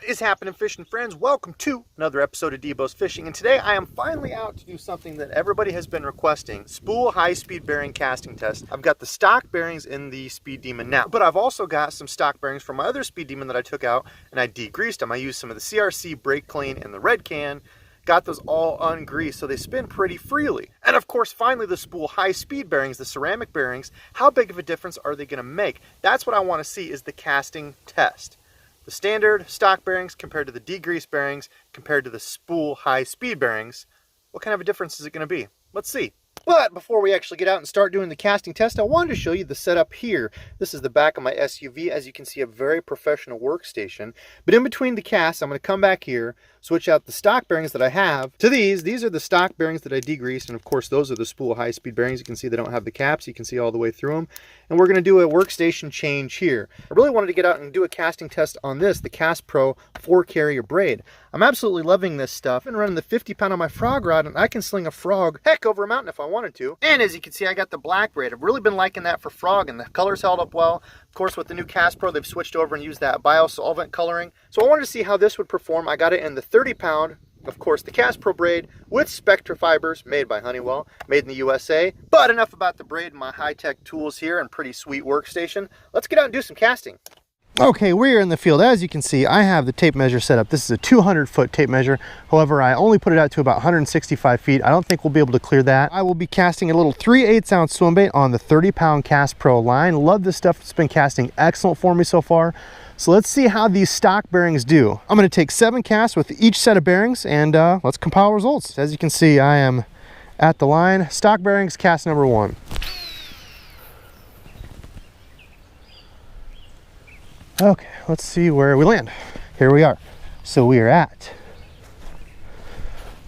is happening, fishing friends? Welcome to another episode of DEBO'S Fishing, and today I am finally out to do something that everybody has been requesting: Spool high-speed bearing casting test. I've got the stock bearings in the Speed Demon now, but I've also got some stock bearings from my other Speed Demon that I took out and I degreased them. I used some of the CRC brake clean and the red can, got those all ungreased so they spin pretty freely. And of course, finally, the Spool high-speed bearings, the ceramic bearings, how big of a difference are they going to make? That's what I want to see, is the casting test. The standard stock bearings compared to the degreased bearings compared to the Spool high-speed bearings. What kind of a difference is it going to be? Let's see. But before we actually get out and start doing the casting test, I wanted to show you the setup here. This is the back of my SUV. As you can see, a very professional workstation. But in between the casts, I'm going to come back here, switch out the stock bearings that I have to these. These are the stock bearings that I degreased, and of course those are the Spool high-speed bearings. You can see they don't have the caps. You can see all the way through them. And we're going to do a workstation change here. I really wanted to get out and do a casting test on this, the KastPro 4-carrier braid. I'm absolutely loving this stuff. I've been running the 50-pound on my frog rod, and I can sling a frog heck over a mountain if I wanted to. And as you can see, I got the black braid. I've really been liking that for frog, and the colors held up well. Of course, with the new KastPro, they've switched over and used that biosolvent coloring. So I wanted to see how this would perform. I got it in the 30-pound, of course, the KastPro braid with Spectra fibers, made by Honeywell, made in the USA. But enough about the braid and my high-tech tools here and pretty sweet workstation. Let's get out and do some casting. Okay, we're in the field. As you can see, I have the tape measure set up. This is a 200-foot tape measure. However, I only put it out to about 165 feet. I don't think we'll be able to clear that. I will be casting a little 3/8-ounce swim bait on the 30-pound KastPro line. Love this stuff. It's been casting excellent for me so far. So let's see how these stock bearings do. I'm going to take 7 casts with each set of bearings, and let's compile results. As you can see, I am at the line. Stock bearings, cast number 1. Okay, let's see where we land. Here we are. So we are at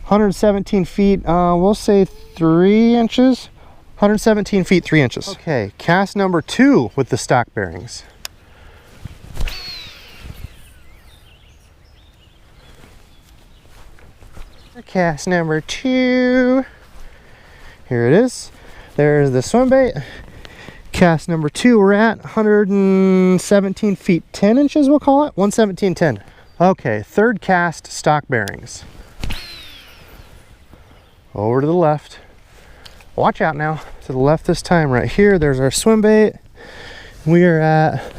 117 feet, we'll say 3 inches. 117 feet, 3 inches. Okay, cast number 2 with the stock bearings. Cast number 2. Here it is. There's the swim bait. Cast number 2, we're at 117 feet 10 inches, we'll call it 117.10. Okay, third cast, stock bearings. Over to the left. Watch out now. To the left this time, right here. There's our swim bait. We are at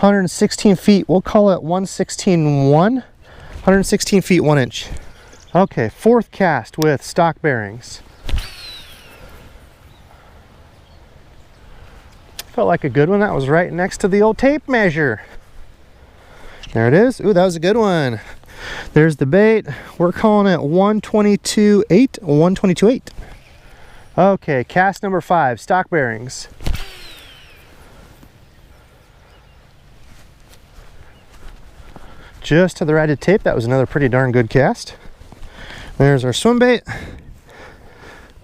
116 feet, we'll call it 116.1. 116 feet 1 inch. Okay, fourth cast with stock bearings. Felt like a good one. That was right next to the old tape measure. There it is. Ooh, that was a good one. There's the bait. We're calling it 122.8. 122.8. Okay, cast number 5, stock bearings. Just to the right of tape. That was another pretty darn good cast. There's our swim bait.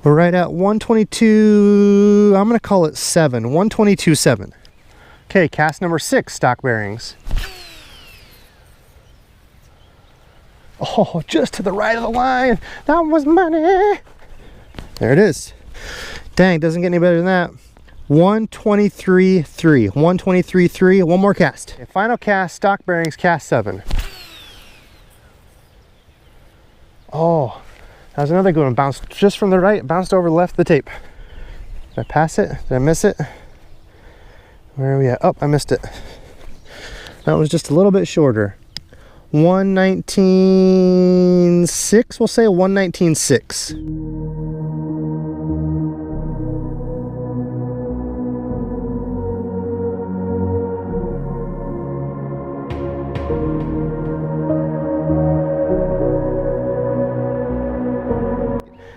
We're right at 122, I'm going to call it 7, 122.7. Okay, cast number 6, stock bearings. Oh, just to the right of the line. That was money. There it is. Dang, doesn't get any better than that. 123.3, 123.3, one more cast. Okay, final cast, stock bearings, cast 7. Oh. That was another good one. Bounced just from the right, bounced over the left of the tape. Did I pass it? Did I miss it? Where are we at? Oh, I missed it. That was just a little bit shorter. 119.6, we'll say 119.6.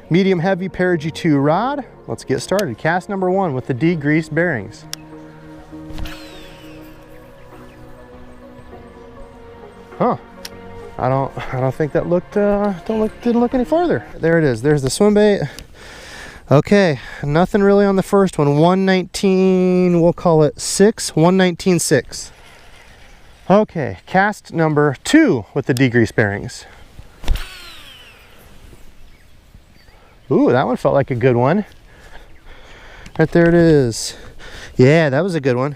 Medium heavy para G2 rod. Let's get started. Cast number 1 with the degreased bearings. Huh. I don't think that looked didn't look any farther. There it is. There's the swim bait. Okay, nothing really on the first one. 119, we'll call it 6, 119.6. Okay, cast number 2 with the degreased bearings. Ooh, that one felt like a good one. Right there it is. Yeah, that was a good one.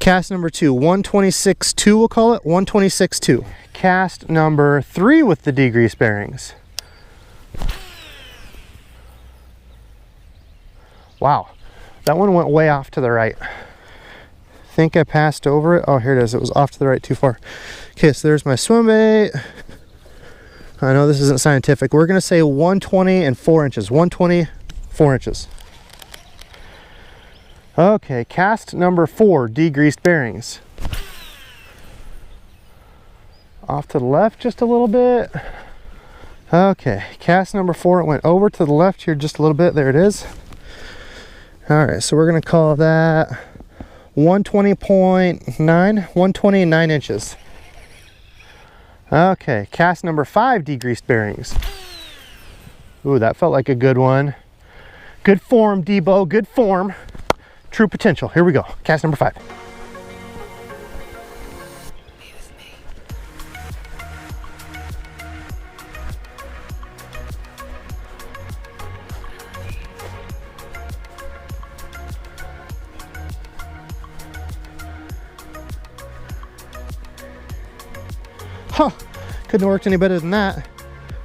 Cast number 2, 126.2 we'll call it, 126.2. Cast number 3 with the degreased bearings. Wow, that one went way off to the right. I think I passed over it. Oh, here it is. It was off to the right too far. Okay, so there's my swim bait. I know this isn't scientific. We're going to say 120 and 4 inches. 120, 4 inches. Okay, cast number 4, degreased bearings. Off to the left just a little bit. Okay, cast number 4, it went over to the left here just a little bit. There it is. All right, so we're going to call that 120.9, 129 inches. Okay, cast number 5, degreased bearings. Ooh, that felt like a good one. Good form, Debo, good form. True potential. Here we go. Cast number 5. Huh, couldn't have worked any better than that.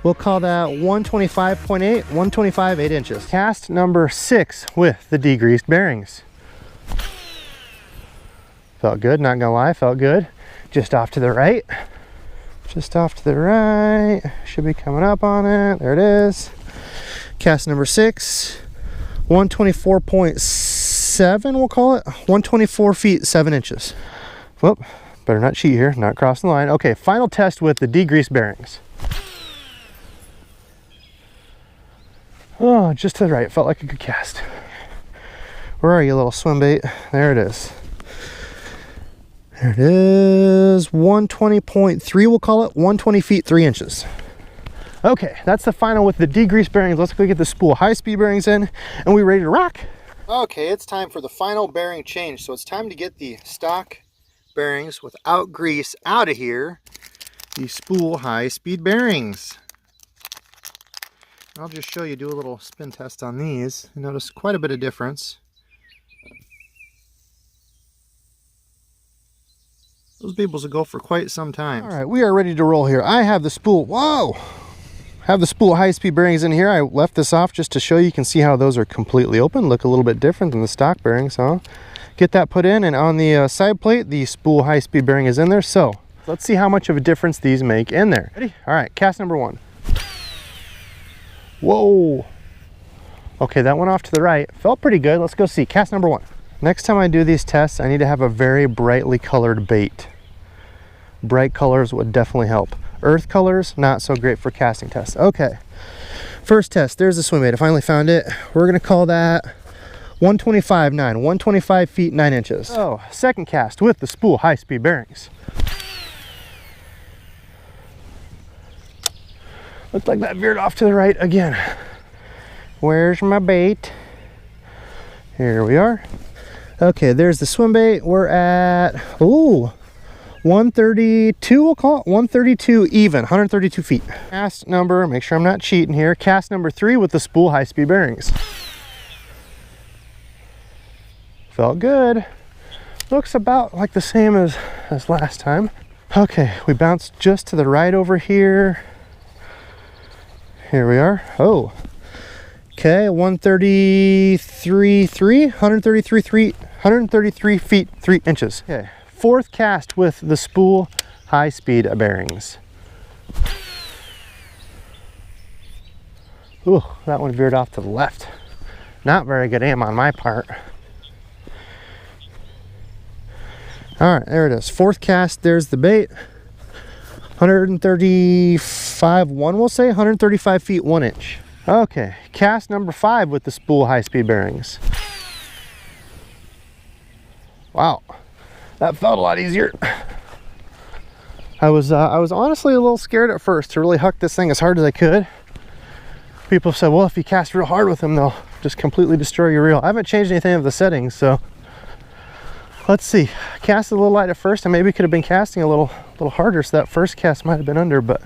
We'll call that 125.8, 125, 8 inches. Cast number 6 with the degreased bearings. Felt good, not gonna lie, felt good. Just off to the right. Just off to the right. Should be coming up on it. There it is. Cast number 6, 124.7, we'll call it. 124 feet, 7 inches. Whoop. Better not cheat here, not cross the line. Okay, final test with the degreased bearings. Oh, just to the right, felt like a good cast. Where are you, little swim bait? There it is. There it is, 120.3 we'll call it, 120 feet, 3 inches. Okay, that's the final with the degreased bearings. Let's go get the Spool high-speed bearings in, and we're ready to rock. Okay, it's time for the final bearing change. So it's time to get the stock bearings without grease out of here, the Spool high-speed bearings. I'll just show you, do a little spin test on these. You notice quite a bit of difference. Those beebles will go for quite some time. All right, we are ready to roll here. I have the Spool, whoa! Have the Spool high-speed bearings in here. I left this off just to show you can see how those are completely open, look a little bit different than the stock bearings, huh? Get that put in, and on the side plate, the Spool high-speed bearing is in there. So let's see how much of a difference these make in there. Ready? All right, cast number 1. Whoa. Okay, that went off to the right. Felt pretty good. Let's go see. Cast number 1. Next time I do these tests, I need to have a very brightly colored bait. Bright colors would definitely help. Earth colors, not so great for casting tests. Okay, first test. There's the swim bait. I finally found it. We're going to call that 125.9, 125 feet, 9 inches. Oh, second cast with the Spool high-speed bearings. Looks like that veered off to the right again. Where's my bait? Here we are. Okay, there's the swim bait. We're at, ooh, 132, we'll call it 132 even, 132 feet. Cast number, make sure I'm not cheating here, cast number 3 with the Spool high-speed bearings. Felt good. Looks about like the same as last time. Okay, we bounced just to the right over here. Here we are. Oh, okay, 133 feet, 3 inches. Okay, fourth cast with the Spool high-speed bearings. Ooh, that one veered off to the left. Not very good aim on my part. All right, there it is. Fourth cast, there's the bait. 135, we'll say 135 feet, 1 inch. Okay, cast number 5 with the Spool high-speed bearings. Wow, that felt a lot easier. I was honestly a little scared at first to really huck this thing as hard as I could. People said, well, if you cast real hard with them, they'll just completely destroy your reel. I haven't changed anything of the settings, so let's see. Cast a little light at first, and maybe could have been casting a little harder, so that first cast might have been under, but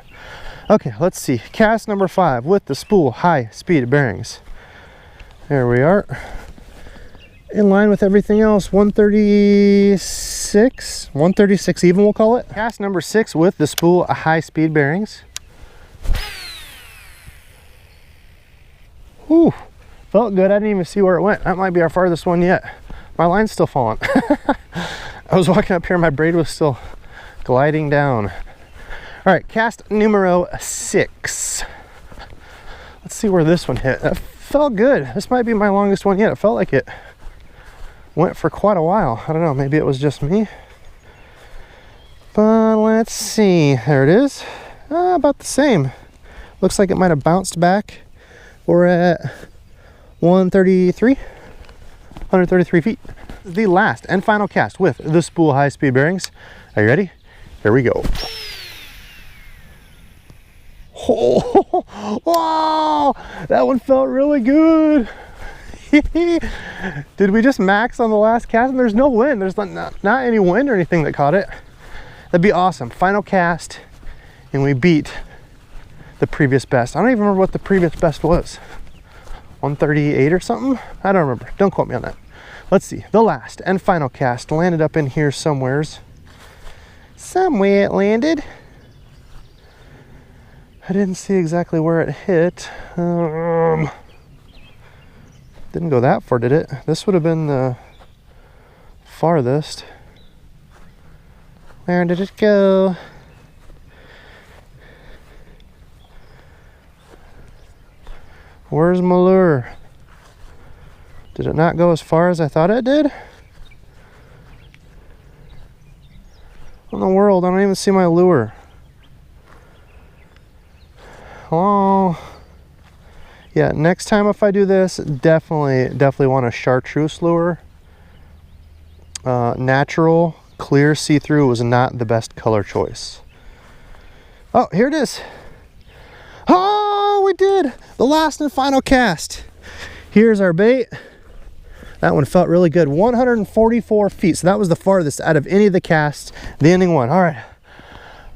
okay, let's see. Cast number 5 with the Spool high-speed bearings. There we are. in line with everything else. 136 even, we'll call it. Cast number 6 with the Spool HI-Speed bearings. Whew, felt good. I didn't even see where it went. That might be our farthest one yet. My line's still falling. I was walking up here, my braid was still gliding down. All right, cast numero 6. Let's see where this one hit. That felt good. This might be my longest one yet. It felt like it went for quite a while. I don't know, maybe it was just me. But let's see. There it is. About the same. Looks like it might have bounced back. We're at 133 feet. The last and final cast with the Spool HI-Speed bearings. Are you ready? Here we go. Oh, wow, that one felt really good. Did we just max on the last cast? And there's no wind. There's not any wind or anything that caught it. That'd be awesome. Final cast, and we beat the previous best. I don't even remember what the previous best was. 138 or something? I don't remember. Don't quote me on that. Let's see. The last and final cast landed up in here somewheres. Somewhere it landed. I didn't see exactly where it hit. Didn't go that far, did it? This would have been the farthest. Where did it go? Where's my lure? Did it not go as far as I thought it did? What in the world? I don't even see my lure. Oh, yeah, next time if I do this, definitely want a chartreuse lure. Natural, clear, see-through was not the best color choice. Oh, here it is. Oh, we did the last and final cast. Here's our bait. That one felt really good. 144 feet, so that was the farthest out of any of the casts, the ending one. All right.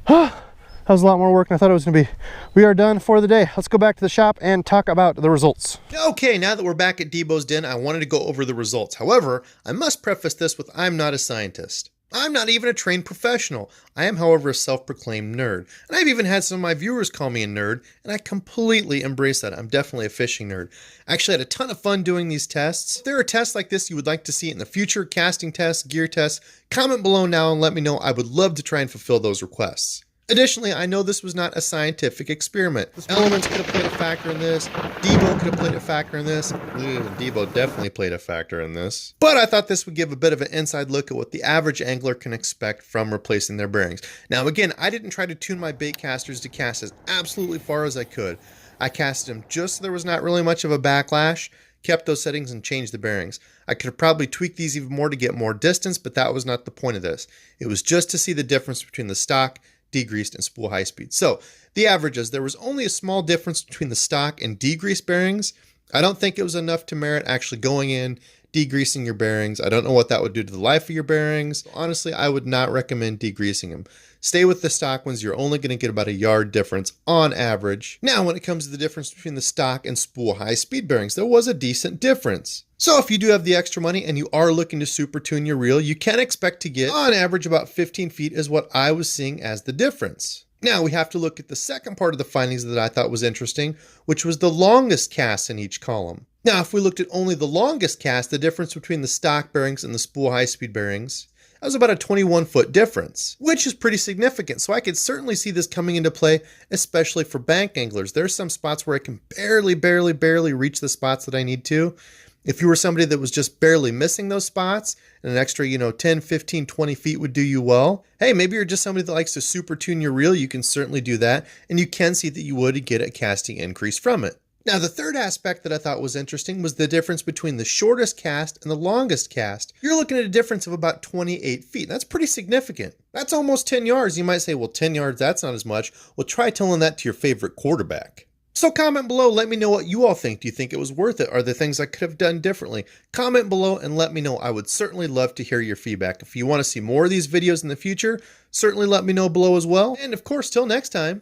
That was a lot more work than I thought it was gonna be. We are done for the day. Let's go back to the shop and talk about the results. Okay, now that we're back at DEBO'S Den, I wanted to go over the results. However, I must preface this with I'm not a scientist. I'm not even a trained professional. I am, however, a self-proclaimed nerd. And I've even had some of my viewers call me a nerd, and I completely embrace that. I'm definitely a fishing nerd. I actually had a ton of fun doing these tests. If there are tests like this you would like to see in the future, casting tests, gear tests, comment below now and let me know. I would love to try and fulfill those requests. Additionally, I know this was not a scientific experiment. Elements could have played a factor in this. DEBO could have played a factor in this. DEBO definitely played a factor in this. But I thought this would give a bit of an inside look at what the average angler can expect from replacing their bearings. Now again, I didn't try to tune my bait casters to cast as absolutely far as I could. I casted them just so there was not really much of a backlash, kept those settings and changed the bearings. I could have probably tweaked these even more to get more distance, but that was not the point of this. It was just to see the difference between the stock, degreased, and Spool HI-Speed. So the averages, there was only a small difference between the stock and degreased bearings. I don't think it was enough to merit actually going in, degreasing your bearings. I don't know what that would do to the life of your bearings. Honestly, I would not recommend degreasing them. Stay with the stock ones. You're only going to get about a yard difference on average. Now, when it comes to the difference between the stock and Spool HI-Speed bearings, there was a decent difference. So if you do have the extra money and you are looking to super tune your reel, you can expect to get on average about 15 feet is what I was seeing as the difference. Now we have to look at the second part of the findings that I thought was interesting, which was the longest cast in each column. Now, if we looked at only the longest cast, the difference between the stock bearings and the Spool HI-Speed bearings, that was about a 21-foot difference, which is pretty significant. So I could certainly see this coming into play, especially for bank anglers. There's some spots where I can barely reach the spots that I need to. If you were somebody that was just barely missing those spots and an extra, 10, 15, 20 feet would do you well. Hey, maybe you're just somebody that likes to super tune your reel. You can certainly do that. And you can see that you would get a casting increase from it. Now, the third aspect that I thought was interesting was the difference between the shortest cast and the longest cast. You're looking at a difference of about 28 feet. That's pretty significant. That's almost 10 yards. You might say, well, 10 yards, that's not as much. Well, try telling that to your favorite quarterback. So comment below, let me know what you all think. Do you think it was worth it? Are there things I could have done differently? Comment below and let me know. I would certainly love to hear your feedback. If you want to see more of these videos in the future, certainly let me know below as well. And of course, till next time.